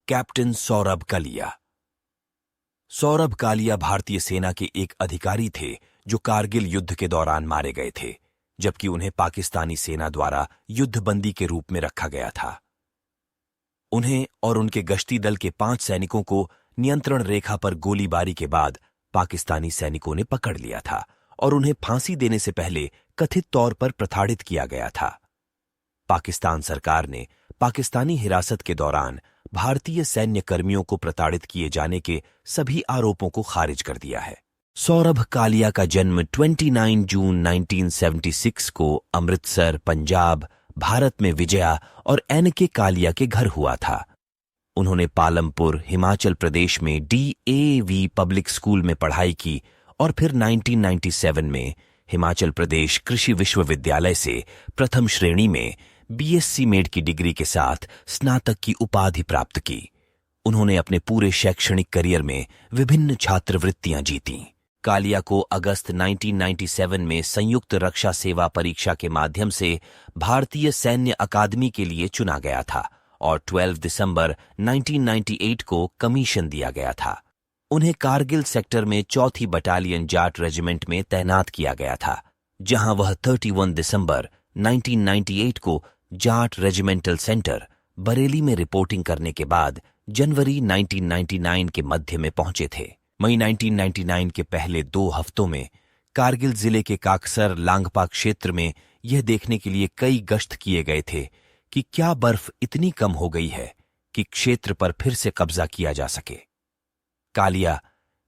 Captain Saurabh Kalia. Saurabh Kalia भारतीय सेना के एक अधिकारी थे जो कारगिल युद्ध के दौरान मारे गए थे, जबकि उन्हें पाकिस्तानी सेना द्वारा युद्धबंदी के रूप में रखा गया था। उन्हें और उनके गश्ती दल के 5 सैनिकों को नियंत्रण रेखा पर गोलीबारी के बाद पाकिस्तानी सैनिकों ने पकड़ लिया था और उन्हें फांसी देने से पहले कथित तौर पर प्रताड़ित किया गया था। पाकिस्तान सरकार ने पाकिस्तानी हिरासत के दौरान भारतीय सैन्य कर्मियों को प्रताड़ित किए जाने के सभी आरोपों को खारिज कर दिया है। सौरभ कालिया का जन्म 29 जून 1976 को अमृतसर, पंजाब, भारत में विजया और एन.के. कालिया के घर हुआ था। उन्होंने पालमपुर, हिमाचल प्रदेश में DAV पब्लिक स्कूल में पढ़ाई की और फिर 1997 में हिमाचल प्रदेश कृषि विश्वविद्यालय से प्रथम श्रेणी में BSc मेड की डिग्री के साथ स्नातक की उपाधि प्राप्त की। उन्होंने अपने पूरे शैक्षणिक करियर में विभिन्न छात्रवृत्तियां जीतीं। कालिया को अगस्त 1997 में संयुक्त रक्षा सेवा परीक्षा के माध्यम से भारतीय सैन्य अकादमी के लिए चुना गया था और 12 दिसंबर 1998 को कमीशन दिया गया था। उन्हें कारगिल सेक्टर में 4थी बटालियन जाट रेजिमेंट में तैनात किया गया था, जहां वह 31 दिसंबर 1998 को जाट रेजिमेंटल सेंटर बरेली में रिपोर्टिंग करने के बाद जनवरी 1999 के मध्य में पहुंचे थे। मई 1999 के पहले 2 हफ्तों में कारगिल जिले के काकसर लांगपा क्षेत्र में यह देखने के लिए कई गश्त किए गए थे कि क्या बर्फ इतनी कम हो गई है कि क्षेत्र पर फिर से कब्जा किया जा सके। कालिया,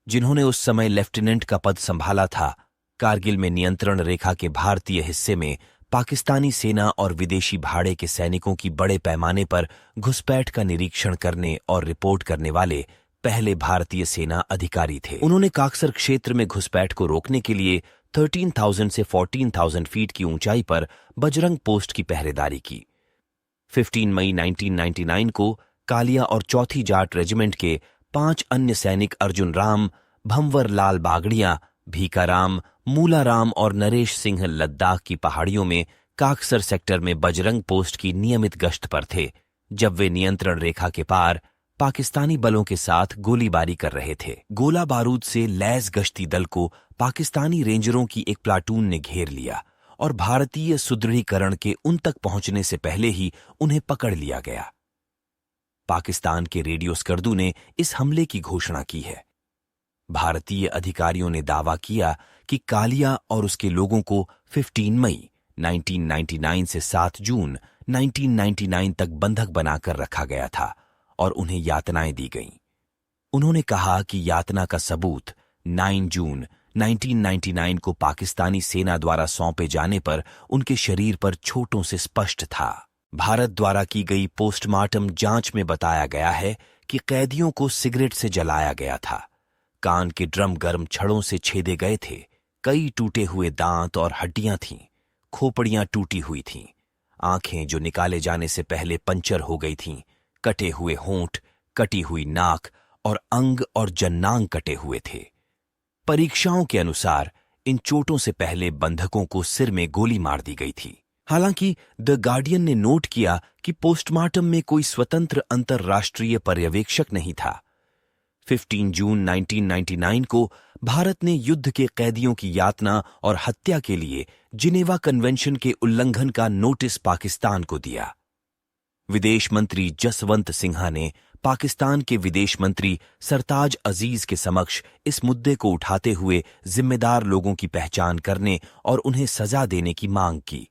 जिन्होंने उस समय लेफ्टिनेंट का पद संभाला था, कारगिल में नियंत्रण रेखा के भारतीय हिस्से में पाकिस्तानी सेना और विदेशी भाड़े के सैनिकों की बड़े पैमाने पर घुसपैठ का निरीक्षण करने और रिपोर्ट करने वाले पहले भारतीय सेना अधिकारी थे। उन्होंने काकसर क्षेत्र में घुसपैठ को रोकने के लिए 13,000 से 14,000 फीट की ऊंचाई पर बजरंग पोस्ट की पहरेदारी की। 15 मई 1999 को कालिया और 4थी जाट रेजिमेंट के 5 अन्य सैनिक अर्जुन राम, भंवर लाल बागड़िया, भीकाराम, मूलाराम और नरेश सिंह लद्दाख की पहाड़ियों में काकसर सेक्टर में बजरंग पोस्ट की नियमित गश्त पर थे, जब वे नियंत्रण रेखा के पार पाकिस्तानी बलों के साथ गोलीबारी कर रहे थे। गोला बारूद से लैस गश्ती दल को पाकिस्तानी रेंजरों की एक प्लाटून ने घेर लिया और भारतीय सुदृढ़ीकरण के उन तक पहुंचने से पहले ही उन्हें पकड़ लिया गया। पाकिस्तान के रेडियो स्कर्दू ने इस हमले की घोषणा की है। भारतीय अधिकारियों ने दावा किया कि कालिया और उसके लोगों को 15 मई 1999 से 7 जून 1999 तक बंधक बनाकर रखा गया था और उन्हें यातनाएं दी गईं। उन्होंने कहा कि यातना का सबूत 9 जून 1999 को पाकिस्तानी सेना द्वारा सौंपे जाने पर उनके शरीर पर छोटों से स्पष्ट था। भारत द्वारा की गई पोस्टमार्टम जांच में बताया गया है कि कैदियों को सिगरेट से जलाया गया था। कान के ड्रम गर्म छड़ों से छेदे गए थे। कई टूटे हुए दांत और हड्डियां थीं। खोपड़ियां टूटी हुई थीं। आंखें जो निकाले जाने से पहले पंचर हो गई थीं। कटे हुए होंठ, कटी हुई नाक और अंग और जन्नांग कटे हुए थे। परीक्षाओं के अनुसार इन चोटों से पहले बंधकों को सिर में गोली मार दी गई थी। हालांकि द गार्डियन ने नोट किया कि पोस्टमार्टम में कोई स्वतंत्र अंतर्राष्ट्रीय पर्यवेक्षक नहीं था। 15 जून 1999 को भारत ने युद्ध के कैदियों की यातना और हत्या के लिए जिनेवा कन्वेंशन के उल्लंघन का नोटिस पाकिस्तान को दिया। विदेश मंत्री जसवंत सिन्हा ने पाकिस्तान के विदेश मंत्री सरताज अजीज के समक्ष इस मुद्दे को उठाते हुए जिम्मेदार लोगों की पहचान करने और उन्हें सजा देने की मांग की,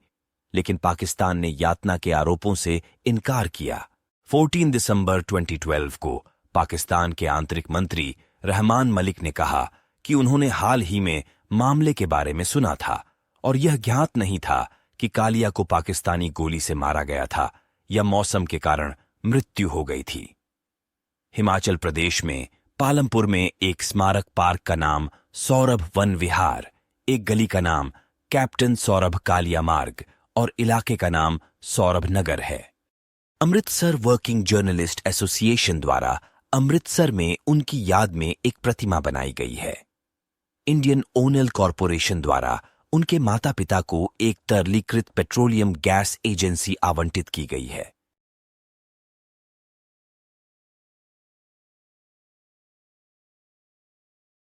लेकिन पाकिस्तान ने यातना के आरोपों से इनकार किया। 14 दिसंबर 2012 को पाकिस्तान के आंतरिक मंत्री रहमान मलिक ने कहा कि उन्होंने हाल ही में मामले के बारे में सुना था और यह ज्ञात नहीं था कि कालिया को पाकिस्तानी गोली से मारा गया था या मौसम के कारण मृत्यु हो गई थी। हिमाचल प्रदेश में पालमपुर में एक स्मारक पार्क का नाम सौरभ वन विहार, एक गली का नाम कैप्टन सौरभ कालिया मार्ग और इलाके का नाम सौरभ नगर है। अमृतसर वर्किंग जर्नलिस्ट एसोसिएशन द्वारा अमृतसर में उनकी याद में एक प्रतिमा बनाई गई है। इंडियन ओनल कॉरपोरेशन द्वारा उनके माता पिता को एक तरलीकृत पेट्रोलियम गैस एजेंसी आवंटित की गई है।